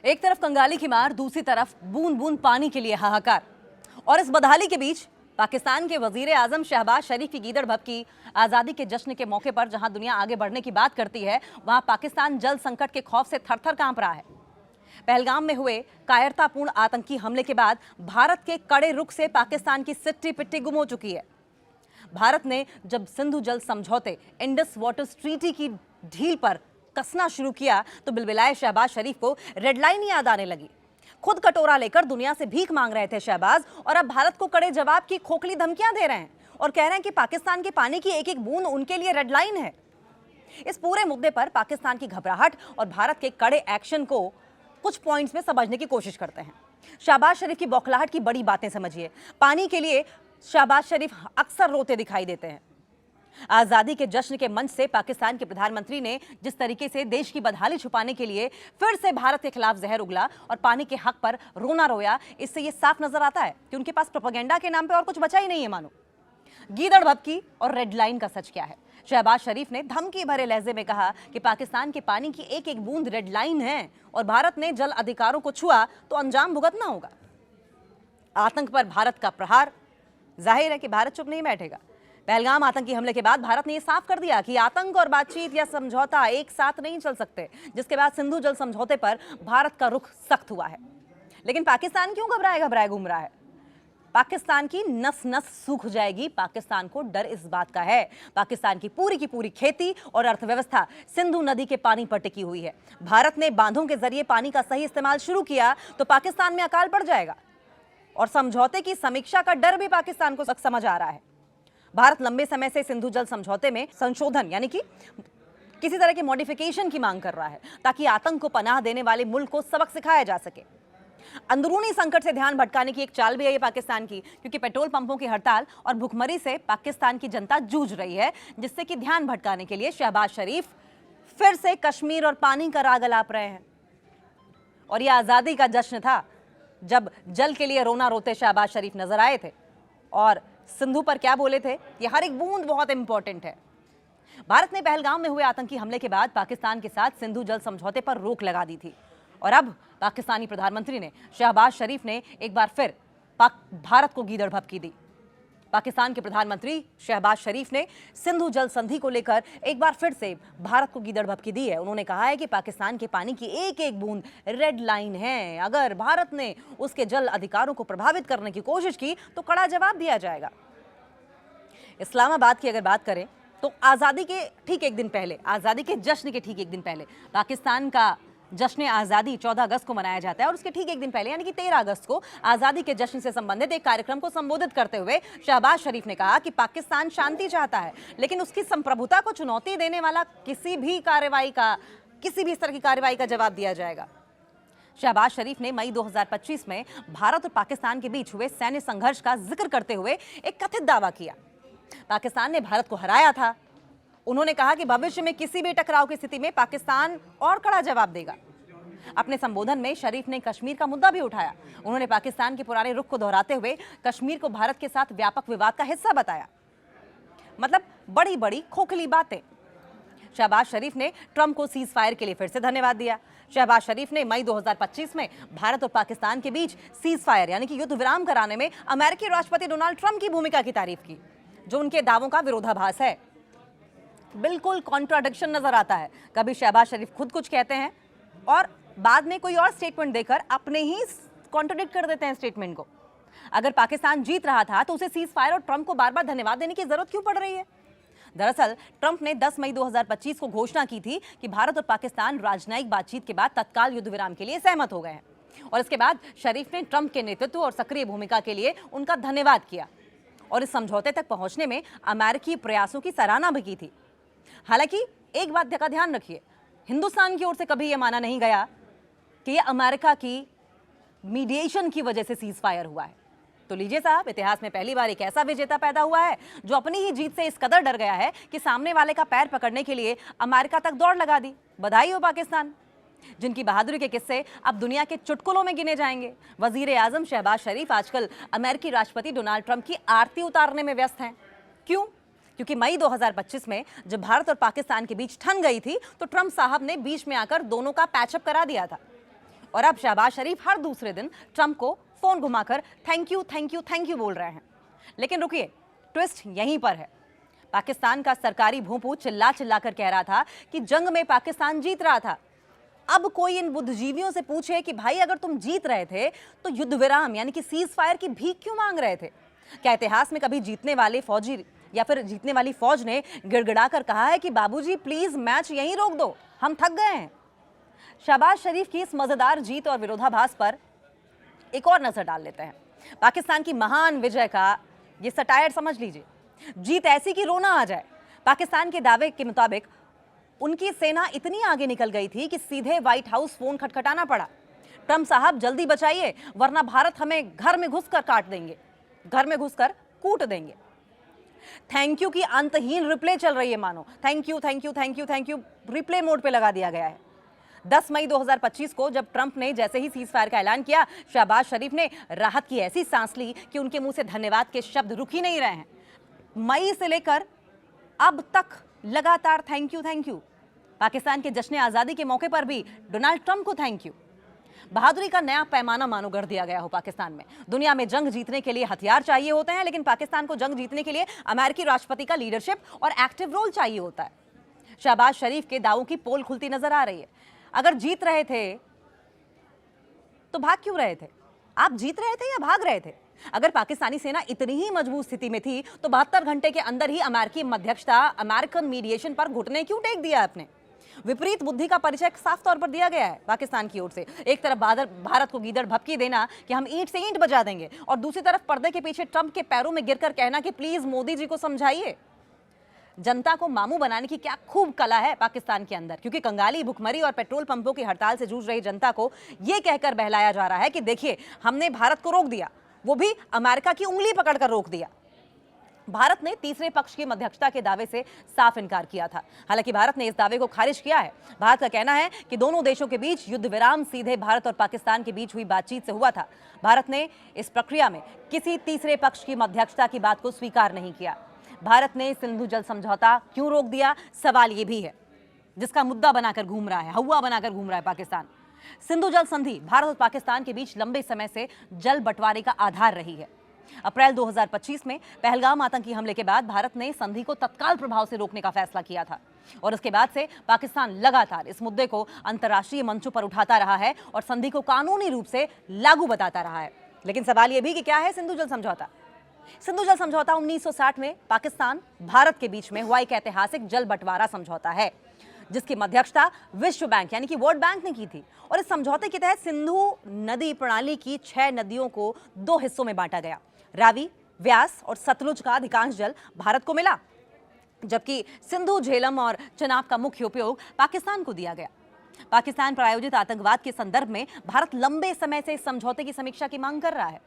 एक तरफ कंगाली की मार, दूसरी तरफ बूंद बूंद पानी के लिए हाहाकार। और इस बदहाली के बीच पाकिस्तान के वजीर आजम शहबाज शरीफ की गीदड़ भभकी। आजादी के जश्न के मौके पर जहां दुनिया आगे बढ़ने की बात करती है, वहां पाकिस्तान जल संकट के खौफ से थर-थर कांप रहा है। पहलगाम में हुए कायरतापूर्ण आतंकी हमले के बाद भारत के कड़े रुख से पाकिस्तान की सिट्टी पिट्टी गुम हो चुकी है। भारत ने जब सिंधु जल समझौते इंडस वाटर्स ट्रीटी की ढील पर कसना शुरू किया तो बिलबिलाए शहबाज शरीफ को रेड लाइन याद आने लगी। खुद कटोरा लेकर दुनिया से भीख मांग रहे थे शहबाज, और अब भारत को कड़े जवाब की खोखली धमकियां दे रहे हैं और कह रहे हैं कि पाकिस्तान के पानी की एक एक बूंद उनके लिए रेड लाइन है। इस पूरे मुद्दे पर पाकिस्तान की घबराहट और भारत के कड़े एक्शन को कुछ पॉइंट्स में समझने की कोशिश करते हैं। शहबाज शरीफ की बौखलाहट की बड़ी बातें समझिए। पानी के लिए शहबाज शरीफ अक्सर रोते दिखाई देते हैं। आजादी के जश्न के मंच से पाकिस्तान के प्रधानमंत्री ने जिस तरीके से देश की बदहाली छुपाने के लिए फिर से भारत के खिलाफ जहर उगला और पानी के हक पर रोना रोया, इससे यह साफ नजर आता है कि उनके पास प्रोपेगेंडा के नाम पे और कुछ बचा ही नहीं है। मानो गीदड़ भभकी और रेड लाइन का सच क्या है। शहबाज शरीफ ने धमकी भरे लहजे में कहा कि पाकिस्तान के पानी की एक एक बूंद रेड लाइन है और भारत ने जल अधिकारों को छुआ तो अंजाम भुगतना होगा। आतंक पर भारत का प्रहार, जाहिर है कि भारत चुप नहीं बैठेगा। पहलगाम आतंकी हमले के बाद भारत ने यह साफ कर दिया कि आतंक और बातचीत या समझौता एक साथ नहीं चल सकते, जिसके बाद सिंधु जल समझौते पर भारत का रुख सख्त हुआ है। लेकिन पाकिस्तान क्यों घबराए घूम रहा है? पाकिस्तान की नस नस सूख जाएगी। पाकिस्तान को डर इस बात का है, पाकिस्तान की पूरी खेती और अर्थव्यवस्था सिंधु नदी के पानी पर टिकी हुई है। भारत ने बांधों के जरिए पानी का सही इस्तेमाल शुरू किया तो पाकिस्तान में अकाल पड़ जाएगा, और समझौते की समीक्षा का डर भी पाकिस्तान को समझ आ रहा है। भारत लंबे समय से सिंधु जल समझौते में संशोधन यानी कि किसी तरह के मॉडिफिकेशन की मांग कर रहा है, ताकि आतंक को पनाह देने वाले मुल्क को सबक सिखाया जा सके। अंदरूनी संकट से ध्यान भटकाने की एक चाल भी है ये पाकिस्तान की, क्योंकि पेट्रोल पंपों की हड़ताल और भुखमरी से पाकिस्तान की जनता जूझ रही है, जिससे कि ध्यान भटकाने के लिए शहबाज शरीफ फिर से कश्मीर और पानी का राग अलाप रहे हैं। और यह आजादी का जश्न था जब जल के लिए रोना रोते शहबाज शरीफ नजर आए थे, और सिंधु पर क्या बोले थे, यह हर एक बूंद बहुत इंपॉर्टेंट है। भारत ने पहलगाम में हुए आतंकी हमले के बाद पाकिस्तान के साथ सिंधु जल समझौते पर रोक लगा दी थी, और अब पाकिस्तानी प्रधानमंत्री ने शहबाज शरीफ ने एक बार फिर भारत को गीदड़ भभकी दी। पाकिस्तान के प्रधानमंत्री शहबाज शरीफ ने सिंधु जल संधि को लेकर एक बार फिर से भारत को गीदड़ भभकी दी है। उन्होंने कहा है कि पाकिस्तान के पानी की एक एक बूंद रेड लाइन है। अगर भारत ने उसके जल अधिकारों को प्रभावित करने की कोशिश की तो कड़ा जवाब दिया जाएगा। इस्लामाबाद की अगर बात करें तो आजादी के ठीक एक दिन पहले, आजादी के जश्न के ठीक एक दिन पहले, पाकिस्तान का जश्न आज़ादी 14 अगस्त को मनाया जाता है, और उसके ठीक एक दिन पहले यानी कि 13 अगस्त को आज़ादी के जश्न से संबंधित एक कार्यक्रम को संबोधित करते हुए शहबाज शरीफ ने कहा कि पाकिस्तान शांति चाहता है, लेकिन उसकी संप्रभुता को चुनौती देने वाला किसी भी इस तरह की कार्रवाई का जवाब दिया जाएगा। शहबाज शरीफ ने मई 2025 में भारत और पाकिस्तान के बीच हुए सैन्य संघर्ष का जिक्र करते हुए एक कथित दावा किया। पाकिस्तान ने भारत को हराया था। उन्होंने कहा कि भविष्य में किसी भी टकराव की स्थिति में पाकिस्तान और कड़ा जवाब देगा। अपने संबोधन में शरीफ ने कश्मीर का मुद्दा भी उठाया। उन्होंने पाकिस्तान के पुराने रुख को दोहराते हुए कश्मीर को भारत के साथ व्यापक विवाद का हिस्सा बताया। मतलब बड़ी बड़ी खोखली बातें। शहबाज शरीफ ने ट्रंप को सीज फायर के लिए फिर से धन्यवाद दिया। शहबाज शरीफ ने मई 2025 में भारत और पाकिस्तान के बीच सीज फायर यानी कि युद्ध विराम कराने में अमेरिकी राष्ट्रपति डोनाल्ड ट्रंप की भूमिका की तारीफ की, जो उनके दावों का विरोधाभास है। बिल्कुल कॉन्ट्राडिक्शन नजर आता है। कभी शहबाज शरीफ खुद कुछ कहते हैं और बाद में कोई और स्टेटमेंट देकर अपने ही कॉन्ट्राडिक्ट कर देते हैं स्टेटमेंट को। अगर पाकिस्तान जीत रहा था तो उसे सीज फायर और ट्रंप को बार बार धन्यवाद देने की जरूरत क्यों पड़ रही है? दरअसल ट्रंप ने 10 मई 2025 को घोषणा की थी कि भारत और पाकिस्तान राजनयिक बातचीत के बाद तत्काल युद्ध विराम के लिए सहमत हो गए हैं, और इसके बाद शरीफ ने ट्रंप के नेतृत्व और सक्रिय भूमिका के लिए उनका धन्यवाद किया और इस समझौते तक पहुंचने में अमेरिकी प्रयासों की सराहना भी की थी। हालांकि एक बात का ध्यान रखिए, हिंदुस्तान की ओर से कभी यह माना नहीं गया कि यह अमेरिका की मीडिएशन की वजह से सीज फायर हुआ है। तो लीजिए साहब, इतिहास में पहली बार एक ऐसा विजेता पैदा हुआ है जो अपनी ही जीत से इस कदर डर गया है कि सामने वाले का पैर पकड़ने के लिए अमेरिका तक दौड़ लगा दी। बधाई हो पाकिस्तान, जिनकी बहादुरी के किस्से अब दुनिया के चुटकुलों में गिने जाएंगे। वजीर आजम शहबाज शरीफ आजकल अमेरिकी राष्ट्रपति डोनाल्ड ट्रंप की आरती उतारने में व्यस्त हैं। क्यों? क्योंकि मई 2025 में जब भारत और पाकिस्तान के बीच ठन गई थी तो ट्रंप साहब ने बीच में आकर दोनों का पैचअप करा दिया था। और अब शहबाज शरीफ हर दूसरे दिन ट्रंप को फोन घुमाकर thank you thank you thank you बोल रहे हैं। लेकिन रुकिए, ट्विस्ट यहीं पर है। पाकिस्तान का सरकारी भोंपू चिल्ला चिल्ला कर कह रहा था कि जंग में पाकिस्तान जीत रहा था। अब कोई इन बुद्धिजीवियों से पूछे कि भाई अगर तुम जीत रहे थे तो युद्ध विराम यानी कि सीज फायर की भीख क्यों मांग रहे थे? क्या इतिहास में कभी जीतने वाले फौजी या फिर जीतने वाली फौज ने गिड़गिड़ा कर कहा है कि बाबूजी प्लीज मैच यहीं रोक दो, हम थक गए हैं? शहबाज शरीफ की इस मजेदार जीत और विरोधाभास पर एक और नजर डाल लेते हैं। पाकिस्तान की महान विजय का ये सटायर समझ लीजिए, जीत ऐसी कि रोना आ जाए। पाकिस्तान के दावे के मुताबिक उनकी सेना इतनी आगे निकल गई थी कि सीधे व्हाइट हाउस फोन खटखटाना पड़ा, ट्रंप साहब जल्दी बचाइए वरना भारत हमें घर में घुसकर काट देंगे, घर में घुसकर कूट देंगे। थैंक यू की अंतहीन रिप्ले चल रही है, मानो thank you thank you thank you thank you replay mode पे लगा दिया गया है। 10 मई 2025 को जब ट्रंप ने जैसे ही सीज फायर का ऐलान किया, शहबाज शरीफ ने राहत की ऐसी सांस ली कि उनके मुंह से धन्यवाद के शब्द रुक ही नहीं रहे हैं। मई से लेकर अब तक लगातार थैंक यू। पाकिस्तान के जश्न आजादी के मौके पर भी डोनाल्ड ट्रंप को थैंक यू। बहादुरी का नया पैमाना मानो गढ़ दिया गया हो पाकिस्तान में। दुनिया में जंग जीतने के लिए हथियार चाहिए होते हैं, लेकिन पाकिस्तान को जंग जीतने के लिए अमेरिकी राष्ट्रपति का लीडरशिप और एक्टिव रोल चाहिए होता है। शहबाज शरीफ के दावों की पोल खुलती नजर आ रही है। अगर जीत रहे थे तो भाग क्यों रहे थे? आप जीत रहे थे या भाग रहे थे? अगर पाकिस्तानी सेना इतनी ही मजबूत स्थिति में थी तो 72 घंटे के अंदर ही अमेरिकी मध्यस्थता, अमेरिकन मीडिएशन पर घुटने क्यों टेक दिया आपने? विपरीत बुद्धि का परिचय साफ तौर पर दिया गया है पाकिस्तान की ओर से। एक तरफ भारत को गीदड़ भपकी देना कि हम ईंट से ईंट बजा देंगे, और दूसरी तरफ पर्दे के पीछे ट्रंप के पैरों में गिरकर कहना कि प्लीज मोदी जी को समझाइए। जनता को मामू बनाने की क्या खूब कला है पाकिस्तान के अंदर, क्योंकि कंगाली, भुखमरी और पेट्रोल पंपों की हड़ताल से जूझ रही जनता को यह कहकर बहलाया जा रहा है कि देखिए हमने भारत को रोक दिया, वो भी अमेरिका की उंगली पकड़कर रोक दिया। भारत ने तीसरे पक्ष की मध्यस्थता के दावे से साफ इनकार किया था। हालांकि भारत ने इस दावे को खारिज किया है। भारत का कहना है कि दोनों देशों के बीच युद्ध विराम सीधे भारत और पाकिस्तान के बीच हुई बातचीत से हुआ था। भारत ने इस प्रक्रिया में किसी तीसरे पक्ष की मध्यस्थता की बात को स्वीकार नहीं किया। भारत ने सिंधु जल समझौता क्यों रोक दिया, सवाल यह भी है, जिसका मुद्दा बनाकर घूम रहा है, हवा बनाकर घूम रहा है पाकिस्तान। सिंधु जल संधि भारत और पाकिस्तान के बीच लंबे समय से जल बंटवारे का आधार रही है। अप्रैल 2025 में पहलगाम आतंकी हमले के बाद भारत ने संधि को तत्काल प्रभाव से रोकने का फैसला किया था, और उसके बाद से पाकिस्तान लगातार इस मुद्दे को अंतर्राष्ट्रीय मंचों पर उठाता रहा है और संधि को कानूनी रूप से लागू बताता रहा है। लेकिन सवाल यह भी कि क्या है सिंधु जल समझौता? सिंधु जल समझौता 1960 में पाकिस्तान भारत के बीच में हुआ एक ऐतिहासिक जल बंटवारा समझौता है, जिसकी मध्यस्थता विश्व बैंक यानी कि वर्ल्ड बैंक ने की थी। और इस समझौते के तहत सिंधु नदी प्रणाली की 6 नदियों को 2 हिस्सों में बांटा गया। रावी, व्यास और सतलुज का अधिकांश जल भारत को मिला, जबकि सिंधु, झेलम और चनाब का मुख्य उपयोग पाकिस्तान को दिया गया। पाकिस्तान प्रायोजित आतंकवाद के संदर्भ में भारत लंबे समय से इस समझौते की समीक्षा की मांग कर रहा है।